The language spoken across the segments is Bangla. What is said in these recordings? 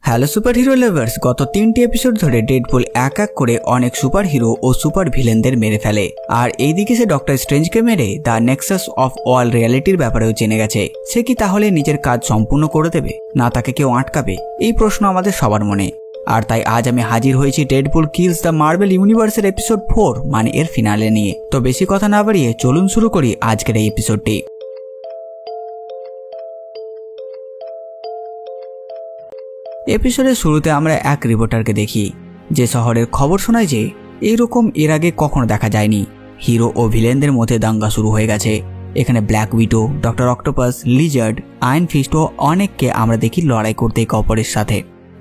হ্যালো সুপার হিরো লাভার্স, গত 3টি এপিসোড ধরে ডেডপুল এক এক করে অনেক সুপার হিরো ও সুপার ভিলেনদের মেরে ফেলে। আর এইদিকে সে ডক্টর স্ট্রেঞ্জকে মেরে দ্য নেক্সাস অফ অল রিয়ালিটির ব্যাপারেও জেনে গেছে। সে কি তাহলে নিজের কাজ সম্পূর্ণ করে দেবে, না তাকে কেউ আটকাবে? এই প্রশ্ন আমাদের সবার মনে। আর তাই আজ আমি হাজির হয়েছি ডেডপুল কিলস দ্য মার্বেল ইউনিভার্সের এপিসোড 4 মানে এর ফিনালে নিয়ে। তো বেশি কথা না বাড়িয়ে চলুন শুরু করি আজকের এই এপিসোডটি। এপিসোডের শুরুতে আমরা এক রিপোর্টারকে দেখি যে শহরের খবর শোনায় যে এইরকম এর আগে কখনো দেখা যায়নি। হিরো ও ভিলেনদের মধ্যে দাঙ্গা শুরু হয়ে গেছে। এখানে Black Widow, Doctor Octopus, Lizard, Iron Fist ও অনেককে আমরা দেখি লড়াই করতে একে অপরের সাথে।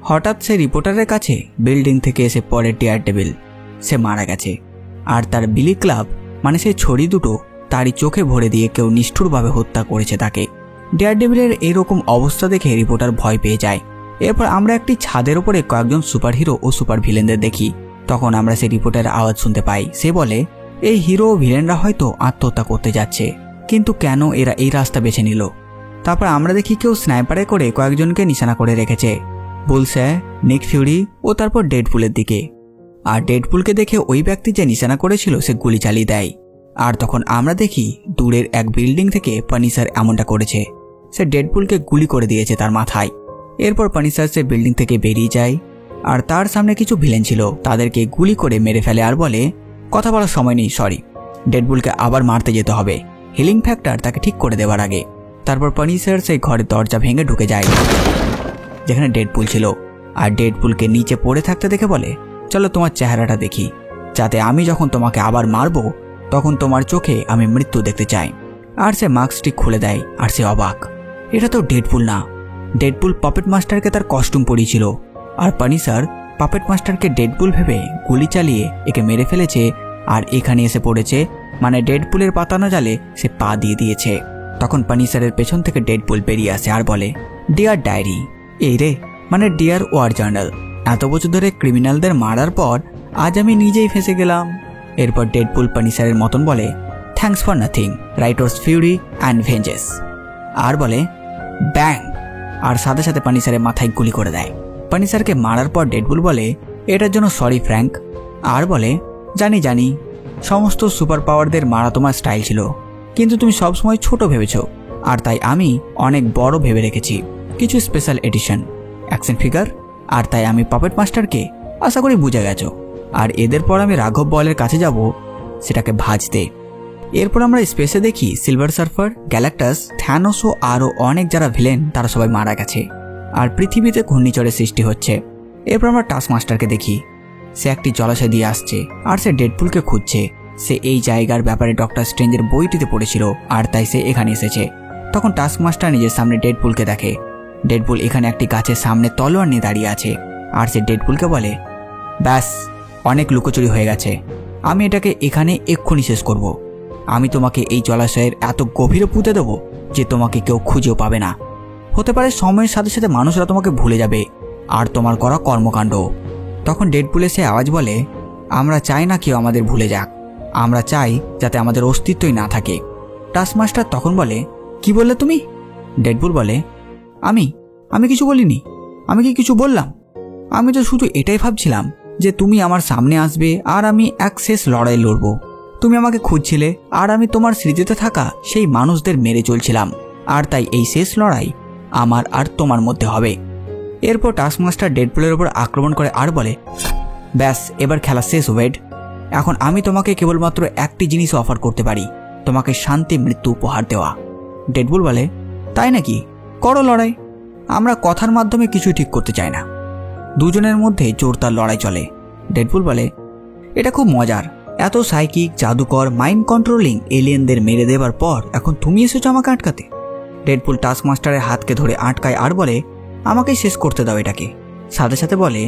হঠাৎ সে রিপোর্টারের কাছে বিল্ডিং থেকে এসে পড়ে ডেয়ার ডেভিল। সে মারা গেছে। আর তার বিলি ক্লাব মানে সেই ছড়ি দুটো তারই চোখে ভরে দিয়ে কেউ নিষ্ঠুরভাবে হত্যা করেছে তাকে। ডেয়ার ডেভিলের এরকম অবস্থা দেখে রিপোর্টার ভয় পেয়ে যায়। এরপর আমরা একটি ছাদের উপরে কয়েকজন সুপার হিরো ও সুপার ভিলেনদের দেখি। তখন আমরা সেই রিপোর্টারের আওয়াজ শুনতে পাই। সে বলে এই হিরো ও ভিলেনরা হয়তো আত্মহত্যা করতে যাচ্ছে, কিন্তু কেন এরা এই রাস্তা বেছে নিল? তারপর আমরা দেখি কেউ স্নাইপারে করে কয়েকজনকে নিশানা করে রেখেছে, বুলসে, নিক ফিউরি ও তারপর ডেডপুলের দিকে। আর ডেডপুলকে দেখে ওই ব্যক্তি যে নিশানা করেছিল সে গুলি চালিয়ে দেয়। আর তখন আমরা দেখি দূরের এক বিল্ডিং থেকে পানিশার এমনটা করেছে। সে ডেডপুলকে গুলি করে দিয়েছে তার মাথায়। এরপর পানিশার সে বিল্ডিং থেকে বেরিয়ে যায়। আর তার সামনে কিছু ভিলেন ছিল, তাদেরকে গুলি করে মেরে ফেলে আর বলে কথা বলার সময় নেই, সরি। ডেডপুলকে আবার মারতে যেতে হবে হিলিং ফ্যাক্টর তাকে ঠিক করে দেওয়ার আগে। তারপর পানিশার সেই ঘরের দরজা ভেঙে ঢুকে যায় যেখানে ডেডপুল ছিল। আর ডেডপুলকে নিচে পড়ে থাকতে দেখে বলে চলো তোমার চেহারাটা দেখি, যাতে আমি যখন তোমাকে আবার মারবো তখন তোমার চোখে আমি মৃত্যু দেখতে চাই। আর সে মাস্কটি খুলে দেয়। আর সে অবাক, এটা তো ডেডপুল না। ডেডপুল পাপেট মাস্টারকে তার কস্টিউম পরিয়েছিল। আর পানিশার পাপেট মাস্টারকে ডেডপুল ভেবে গুলি চালিয়ে একে মেরে ফেলেছে। আর এখানে এসে পড়েছে, মানে ডেডপুলের পাতানো জালে সে পা দিয়ে দিয়েছে। তখন পানিশারের পেছন থেকে ডেডপুল বেরিয়ে আসে আর বলে ডিয়ার ডায়েরি, এই রে মানে ডিয়ার ওয়ার জার্নাল। এত বছর ধরে ক্রিমিনালদের মারার পর আজ আমি নিজেই ফেঁসে গেলাম। এরপর ডেডপুল পানিশারের মতন বলে thanks for nothing, writers fury and vengeance. আর বলে ব্যাং, আর সাথে সাথে পানিশারের মাথায় গুলি করে দেয়। পানিশারকে মারার পর ডেডপুল বলে এটার জন্য সরি ফ্র্যাঙ্ক। আর বলে জানি জানি সমস্ত সুপার পাওয়ারদের মারা তোমার স্টাইল ছিল, কিন্তু তুমি সবসময় ছোট ভেবেছ। আর তাই আমি অনেক বড় ভেবে রেখেছি, কিছু স্পেশাল এডিশন, অ্যাকশন ফিগার। আর তাই আমি পাপেট মাস্টারকে আশা করি বুঝে গেছো। আর এদের পর আমি রাঘব বয়েলের কাছে যাব সেটাকে ভাজতে। এরপর আমরা স্পেসে দেখি সিলভার সার্ফার, গ্যালাক্টাস, থ্যানোস ও আরও অনেক যারা ভিলেন তারা সবাই মারা গেছে। আর পৃথিবীতে ঘূর্ণিঝড়ের সৃষ্টি হচ্ছে। এরপর আমরা টাস্ক মাস্টারকে দেখি। সে একটি জলাশয় দিয়ে আসছে আর সে ডেডপুলকে খুঁজছে। সে এই জায়গার ব্যাপারে ডক্টর স্ট্রেঞ্জের বইটিতে পড়েছিল আর তাই সে এখানে এসেছে। তখন টাস্ক মাস্টার নিজের সামনে ডেডপুলকে দেখে। ডেডপুল এখানে একটি গাছের সামনে তলোয়ার নিয়ে দাঁড়িয়ে আছে। আর সে ডেডপুলকে বলে ব্যাস, অনেক লুকোচুরি হয়ে গেছে, আমি এটাকে এখানে এক্ষুনি শেষ করব। আমি তোমাকে এই জলাশয়ের এত গভীরে পুঁতে দেবো যে তোমাকে কেউ খুঁজেও পাবে না। হতে পারে সময়ের সাথে সাথে মানুষরা তোমাকে ভুলে যাবে আর তোমার করা কর্মকাণ্ড। তখন ডেডপুলে সে আওয়াজ বলে আমরা চাই না কেউ আমাদের ভুলে যাক, আমরা চাই যাতে আমাদের অস্তিত্বই না থাকে। টাস্কমাস্টার তখন বলে কি বললে তুমি? ডেডপুল বলে আমি কিছু বলিনি। আমি কি কিছু বললাম? আমি তো শুধু এটাই ভাবছিলাম যে তুমি আমার সামনে আসবে আর আমি এক শেষ লড়াই লড়ব। তুমি আমাকে খুঁজছিলে আর আমি তোমার স্মৃতিতে থাকা সেই মানুষদের মেরে চলছিলাম। আর তাই এই শেষ লড়াই আমার আর তোমার মধ্যে হবে। এরপর টাস্কমাস্টার ডেডপুলের উপর আক্রমণ করে আর বলে ব্যাস, এবার খেলা শেষ ওয়েড। এখন আমি তোমাকে কেবলমাত্র একটি জিনিস অফার করতে পারি, তোমাকে শান্তি মৃত্যু উপহার দেওয়া। ডেডপুল বলে তাই নাকি? করো লড়াই। আমরা কথার মাধ্যমে কিছুই ঠিক করতে চাই না। দুজনের মধ্যে জোরদার লড়াই চলে। ডেডপুল বলে এটা খুব মজার, এত সাইকিক, জাদুকর, মাইন্ড কন্ট্রোলিং এলিয়েনদের মেরে দেবার পর এখন তুমি এসেছো আমাকে আটকাতে। ডেডপুল টাস্কমাস্টারের হাতকে ধরে আটকায় আর বলে আমাকেই শেষ করতে দাও এটাকে। সাথে সাথে বলে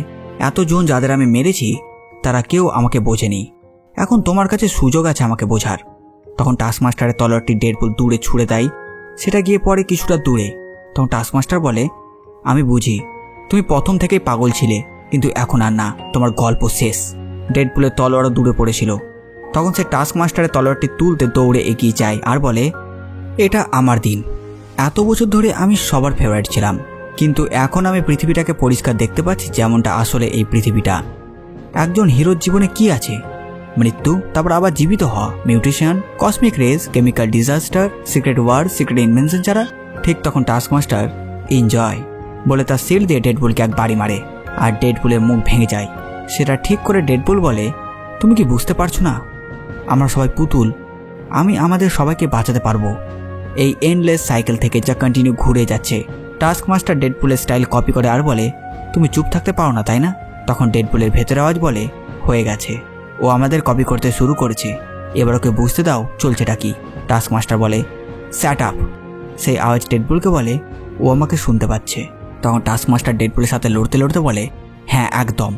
এতজন যাদের আমি মেরেছি তারা কেউ আমাকে বোঝেনি, এখন তোমার কাছে সুযোগ আছে আমাকে বোঝার। তখন টাস্কমাস্টারের তলোয়ারটি ডেডপুল দূরে ছুঁড়ে দেয়। সেটা গিয়ে পড়ে কিছুটা দূরে। তখন টাস্কমাস্টার বলে আমি বুঝি, তুমি প্রথম থেকেই পাগল ছিলে, কিন্তু এখন আর না, তোমার গল্প শেষ। ডেডপুলের তলোয়ারও দূরে পড়েছিল। তখন সে টাস্কমাস্টারের তলোয়ারটি তুলতে দৌড়ে এগিয়ে যায় আর বলে এটা আমার দিন। এত বছর ধরে আমি সবার ফেভারিট ছিলাম, কিন্তু এখন আমি পৃথিবীটাকে পরিষ্কার দেখতে পাচ্ছি যেমনটা আসলে এই পৃথিবীটা। একজন হিরোর জীবনে কি আছে? মৃত্যু, তারপর আবার জীবিত হওয়া, mutation, cosmic rays, chemical disaster, secret war, secret invention ছাড়া। ঠিক তখন টাস্কমাস্টার এনজয় বলে তার শিল্ড দিয়ে ডেডপুলকে এক বাড়ি মারে আর ডেডপুলের মুখ ভেঙে যায়। সেটা ঠিক করে ডেডপুল বলে, তুমি কি বুঝতে পারছো না? আমরা সবাই পুতুল, আমি আমাদের সবাইকে বাঁচাতে পারবো এই এন্ডলেস সাইকেল থেকে যা কন্টিনিউ ঘুরে যাচ্ছে। টাস্কমাস্টার ডেডপুলের স্টাইল কপি করে আর বলে, তুমি চুপ থাকতে পারো না তাই না? তখন ডেডপুলের ভেতরে আওয়াজ বলে, হয়ে গেছে, ও আমাদের কপি করতে শুরু করেছে, এবার ওকে বুঝতে দাও চলছেটা কি। টাস্কমাস্টার বলে, স্যাট আপ। সেই আওয়াজ ডেডপুলকে বলে, ও আমাকে শুনতে পাচ্ছে। তখন টাস্কমাস্টার ডেডপুলের সাথে লড়তে লড়তে বলে, হ্যাঁ একদম,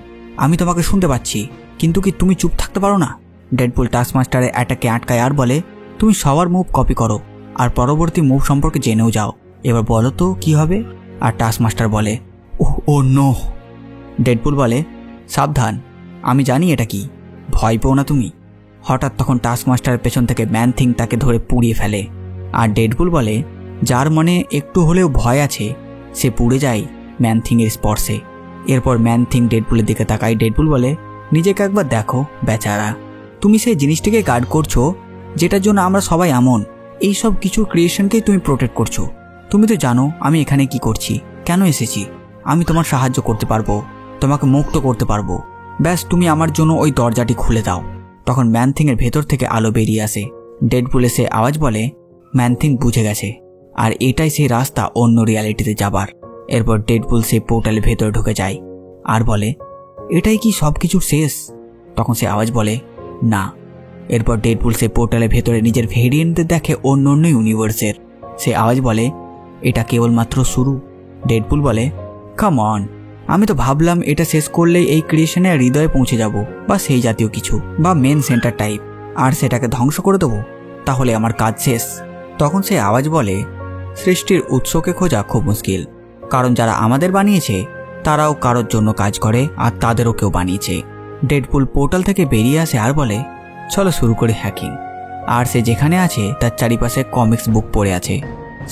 আমি তোমাকে শুনতে পাচ্ছি, কিন্তু কি তুমি চুপ থাকতে পারো না? ডেডপুল টাস্কমাস্টারের অ্যাটাকে আটকায় আর বলে, তুমি সবার মুভ কপি করো আর পরবর্তী মুভ সম্পর্কে জেনেও যাও, এবার বলো তো কি হবে? আর টাস্কমাস্টার বলে, ও নো। ডেডপুল বলে, সাবধান, আমি জানি এটা কি, ভয় পেও না তুমি। হঠাৎ তখন টাস্কমাস্টারের পেছন থেকে ম্যান থিং তাকে ধরে পুড়িয়ে ফেলে। আর ডেডপুল বলে, যার মনে একটু হলেও ভয় আছে সে পুড়ে যায় ম্যান থিংয়ের স্পর্শে। এরপর ম্যান থিং ডেডপুলের দিকে তাকায়। ডেডপুল বলে, নিজেকে একবার দেখো বেচারা, তুমি সেই জিনিসটিকে গার্ড করছো যেটার জন্য আমরা সবাই এমন। এই সব কিছু ক্রিয়েশনকেই তুমি প্রোটেক্ট করছো। তুমি তো জানো আমি এখানে কি করছি, কেন এসেছি। আমি তোমার সাহায্য করতে পারবো, তোমাকে মুক্ত করতে পারবো, ব্যাস তুমি আমার জন্য ওই দরজাটি খুলে দাও। তখন ম্যান থিংয়ের ভেতর থেকে আলো বেরিয়ে আসে। ডেডপুল এসে আওয়াজ বলে, ম্যান থিং বুঝে গেছে আর এটাই সেই রাস্তা অন্য রিয়ালিটিতে যাবার। এরপর ডেডপুল সেই পোর্টালের ভেতরে ঢুকে যায় আর বলে, এটাই কি সব কিছুর শেষ? তখন সে আওয়াজ বলে, না। এরপর ডেডপুল সেই পোর্টালের ভেতরে নিজের ভেরিয়েন্টদের দেখে অন্য অন্য ইউনিভার্সের। সে আওয়াজ বলে, এটা কেবলমাত্র শুরু। ডেডপুল বলে, কাম অন, আমি তো ভাবলাম এটা শেষ করলেই এই ক্রিয়েশনের হৃদয়ে পৌঁছে যাব বা সেই জাতীয় কিছু, বা মেন সেন্টার টাইপ, আর সেটাকে ধ্বংস করে দেবো, তাহলে আমার কাজ শেষ। তখন সে আওয়াজ বলে, সৃষ্টির উৎসকে খোঁজা খুব মুশকিল, কারণ যারা আমাদের বানিয়েছে তারাও কারোর জন্য কাজ করে আর তাদেরও কেউ বানিয়েছে। ডেডপুল পোর্টাল থেকে বেরিয়ে আসে আর বলে, চলো শুরু করে হ্যাকিং। আর সে যেখানে আছে তার চারিপাশে কমিক্স বুক পড়ে আছে।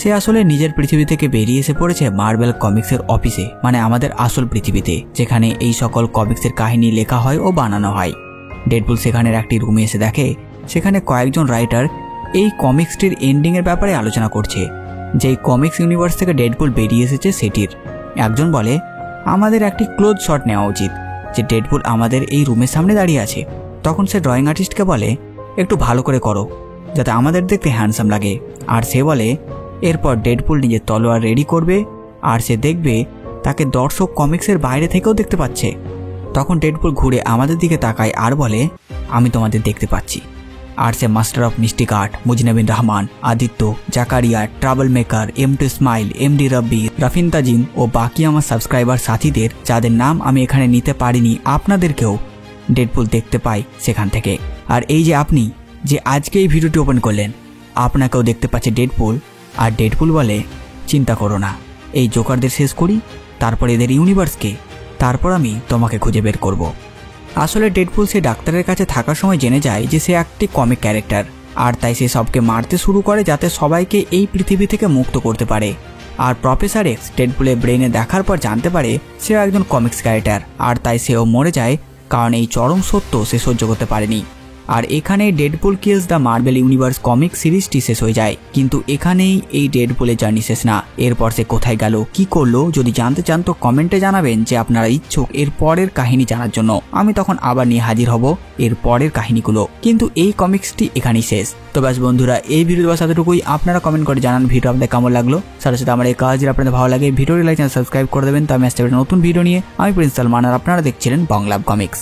সে আসলে নিজের পৃথিবী থেকে বেরিয়ে এসে পড়েছে মার্বেল কমিক্সের অফিসে, মানে আমাদের আসল পৃথিবীতে, যেখানে এই সকল কমিক্সের কাহিনী লেখা হয় ও বানানো হয়। ডেডপুল সেখানের একটি রুমে এসে দেখে সেখানে কয়েকজন রাইটার এই কমিক্সটির এন্ডিংয়ের ব্যাপারে আলোচনা করছে। যেই কমিক্স ইউনিভার্স থেকে ডেডপুল বেরিয়ে এসেছে সেটির একজন বলে, আমাদের একটি ক্লোজ শট নেওয়া উচিত যে ডেডপুল আমাদের এই রুমের সামনে দাঁড়িয়ে আছে। তখন সে ড্রয়িং আর্টিস্টকে বলে, একটু ভালো করে করো যাতে আমাদের দেখতে হ্যান্ডসাম লাগে। আর সে বলে, এরপর ডেডপুল নিজের তলোয়ার রেডি করবে আর সে দেখবে তাকে দর্শক কমিক্সের বাইরে থেকেও দেখতে পাচ্ছে। তখন ডেডপুল ঘুরে আমাদের দিকে তাকায় আর বলে, আমি তোমাদের দেখতে পাচ্ছি। আর সে মাস্টার অফ মিস্টিক আর্ট, মুজিনাবিন রহমান, আদিত্য, জাকারিয়া, ট্রাভেল মেকার, এম2 স্মাইল, এমডি রব্বি, রাফিন তাজিম ও বাকি আমার সাবস্ক্রাইবার সাথীদের যাদের নাম আমি এখানে নিতে পারিনি আপনাদেরকেও ডেডপুল দেখতে পাই সেখান থেকে। আর এই যে আপনি যে আজকে এই ভিডিওটি ওপেন করলেন, আপনাকেও দেখতে পাচ্ছে ডেডপুল। আর ডেডপুল বলে, চিন্তা করো না, এই জোকারদের শেষ করি, তারপর এদের ইউনিভার্সকে, তারপর আমি তোমাকে খুঁজে বের করব। আসলে ডেডপুল সে ডাক্তারের কাছে থাকার সময় জেনে যায় যে সে একটি কমিক ক্যারেক্টার, আর তাই সে সবকে মারতে শুরু করে যাতে সবাইকে এই পৃথিবী থেকে মুক্ত করতে পারে। আর প্রফেসর এক্স ডেডপুলের ব্রেনে দেখার পর জানতে পারে সেও একজন কমিক্স ক্যারেক্টার, আর তাই সেও মরে যায়, কারণ এই চরম সত্য সে সহ্য করতে পারেনি। আর এখানেই Deadpool kills the marble universe comic সিরিজটি শেষ হয়ে যায়। কিন্তু এখানেই এই ডেডপুলের জার্নি শেষ না। এরপর সে কোথায় গেল, কি করলো, যদি জানতে চান তো কমেন্টে জানাবেন যে আপনারা ইচ্ছুক এর পরের কাহিনী জানার জন্য। আমি তখন আবার নিয়ে হাজির হব এর পরের কাহিনীগুলো। কিন্তু এই কমিক্সটি এখানেই শেষ। তো ব্যাস বন্ধুরা, এই ভিডিও বাস এতটুকুই। আপনারা কমেন্ট করে জানান ভিডিও আপনাদের কেমন লাগলো। সাথে সাথে আমার এই কাজ যদি আপনাদের ভালো লাগে ভিডিওটি লাইক চ্যানেল সাবস্ক্রাইব করে দেবেন। তো আমি আসতে নতুন ভিডিও নিয়ে। আমি প্রিন্স সালমান আর আপনারা দেখছিলেন বাংলা কমিক্স।